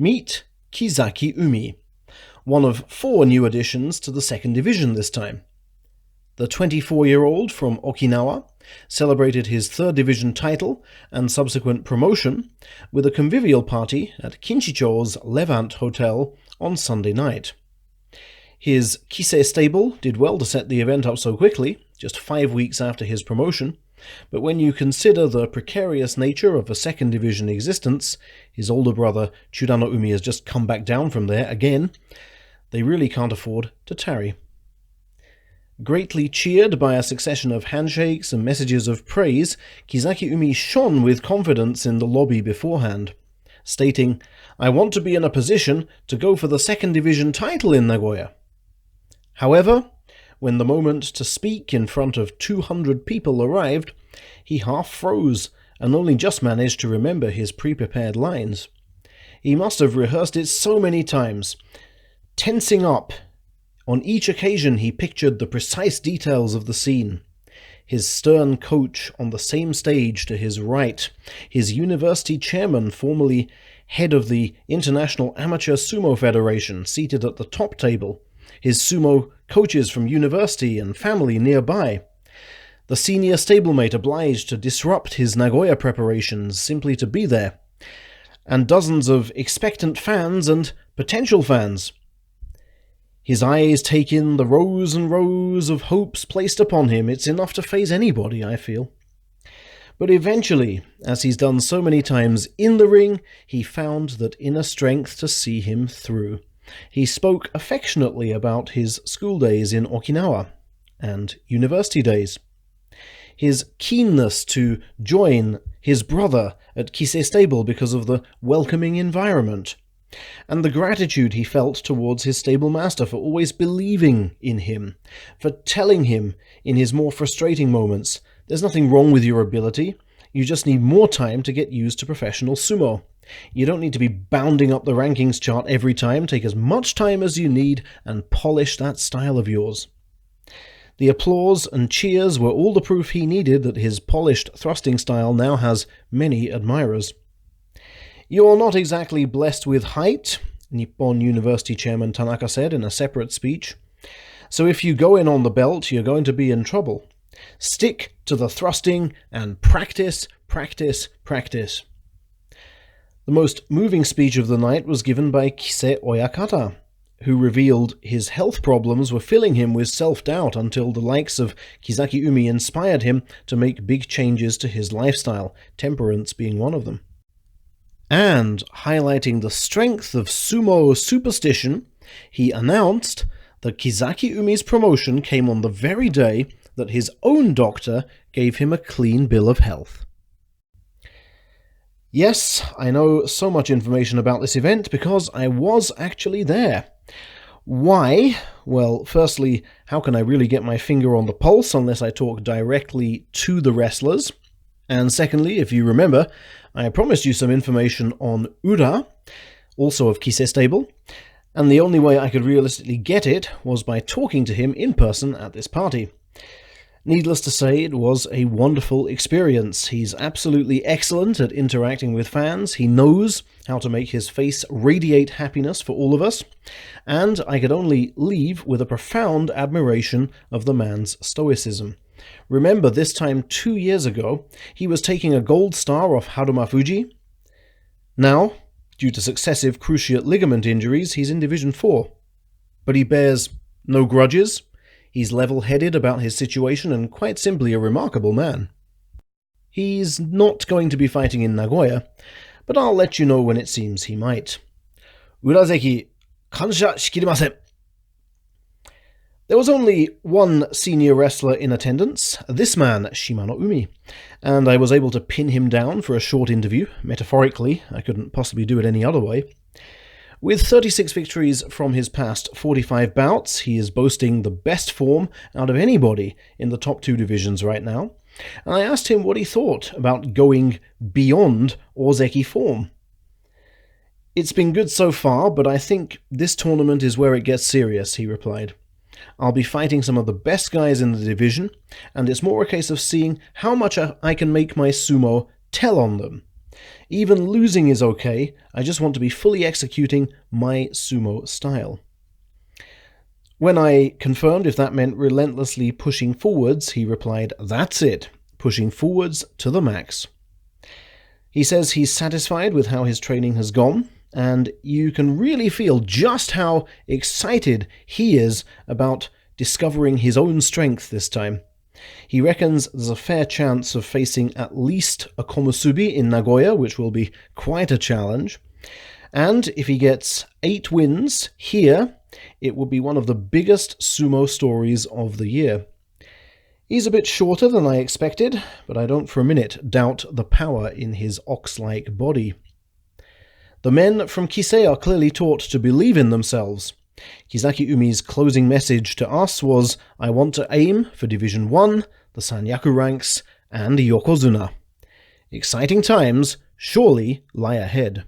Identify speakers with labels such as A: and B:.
A: Meet Kizakiumi, one of 4 new additions to the second division this time. The 24-year-old from Okinawa celebrated his 3rd division title and subsequent promotion with a convivial party at Kinshicho's Levant Hotel on Sunday night. His Kisei stable did well to set the event up so quickly, just 5 weeks after his promotion, but when you consider the precarious nature of a second division existence, his older brother Churanoumi has just come back down from there again, they really can't afford to tarry. Greatly cheered by a succession of handshakes and messages of praise, Kizakiumi shone with confidence in the lobby beforehand, stating, "I want to be in a position to go for the second division title in Nagoya." However, when the moment to speak in front of 200 people arrived, he half froze and only just managed to remember his pre-prepared lines. He must have rehearsed it so many times. Tensing up, on each occasion he pictured the precise details of the scene. His stern coach on the same stage to his right, his university chairman, formerly head of the International Amateur Sumo Federation, seated at the top table, his sumo coaches from university and family nearby, the senior stablemate obliged to disrupt his Nagoya preparations simply to be there, and dozens of expectant fans and potential fans. His eyes take in the rows and rows of hopes placed upon him. It's enough to faze anybody, I feel. But eventually, as he's done so many times in the ring, he found that inner strength to see him through. He spoke affectionately about his school days in Okinawa and university days. His keenness to join his brother at Kisei Stable because of the welcoming environment, and the gratitude he felt towards his stable master for always believing in him, for telling him in his more frustrating moments, "There's nothing wrong with your ability, you just need more time to get used to professional sumo. You don't need to be bounding up the rankings chart every time, take as much time as you need and polish that style of yours." The applause and cheers were all the proof he needed that his polished thrusting style now has many admirers. "You're not exactly blessed with height," Nippon University Chairman Tanaka said in a separate speech. "So if you go in on the belt, you're going to be in trouble. Stick to the thrusting and practice, practice, practice." The most moving speech of the night was given by Kisei Oyakata, who revealed his health problems were filling him with self-doubt until the likes of Kizakiumi inspired him to make big changes to his lifestyle, temperance being one of them. And, highlighting the strength of sumo superstition, he announced that Kizakiumi's promotion came on the very day that his own doctor gave him a clean bill of health. Yes, I know so much information about this event because I was actually there. Why? Well, firstly, how can I really get my finger on the pulse unless I talk directly to the wrestlers? And secondly, if you remember, I promised you some information on Ura, also of Kisei Stable, and the only way I could realistically get it was by talking to him in person at this party. Needless to say, it was a wonderful experience. He's absolutely excellent at interacting with fans, he knows how to make his face radiate happiness for all of us, and I could only leave with a profound admiration of the man's stoicism. Remember, this time 2 years ago, he was taking a gold star off Haruma Fuji. Now, due to successive cruciate ligament injuries, he's in Division 4. But he bears no grudges. He's level-headed about his situation and quite simply a remarkable man. He's not going to be fighting in Nagoya, but I'll let you know when it seems he might. Urazeki, kansha shikirimasen. There was only one senior wrestler in attendance, this man, Shimanoumi, and I was able to pin him down for a short interview. Metaphorically, I couldn't possibly do it any other way. With 36 victories from his past 45 bouts, he is boasting the best form out of anybody in the top 2 divisions right now, and I asked him what he thought about going beyond Ozeki form. "It's been good so far, but I think this tournament is where it gets serious," he replied. "I'll be fighting some of the best guys in the division, and it's more a case of seeing how much I can make my sumo tell on them. Even losing is okay, I just want to be fully executing my sumo style. When I confirmed if that meant relentlessly pushing forwards, he replied, "That's it, pushing forwards to the max." He says he's satisfied with how his training has gone, and you can really feel just how excited he is about discovering his own strength this time. He reckons there's a fair chance of facing at least a komusubi in Nagoya, which will be quite a challenge. And if he gets 8 wins here, it will be one of the biggest sumo stories of the year. He's a bit shorter than I expected, but I don't for a minute doubt the power in his ox-like body. The men from Kisei are clearly taught to believe in themselves. Kizakiumi's closing message to us was, "I want to aim for Division 1, the Sanyaku ranks, and Yokozuna." Exciting times surely lie ahead.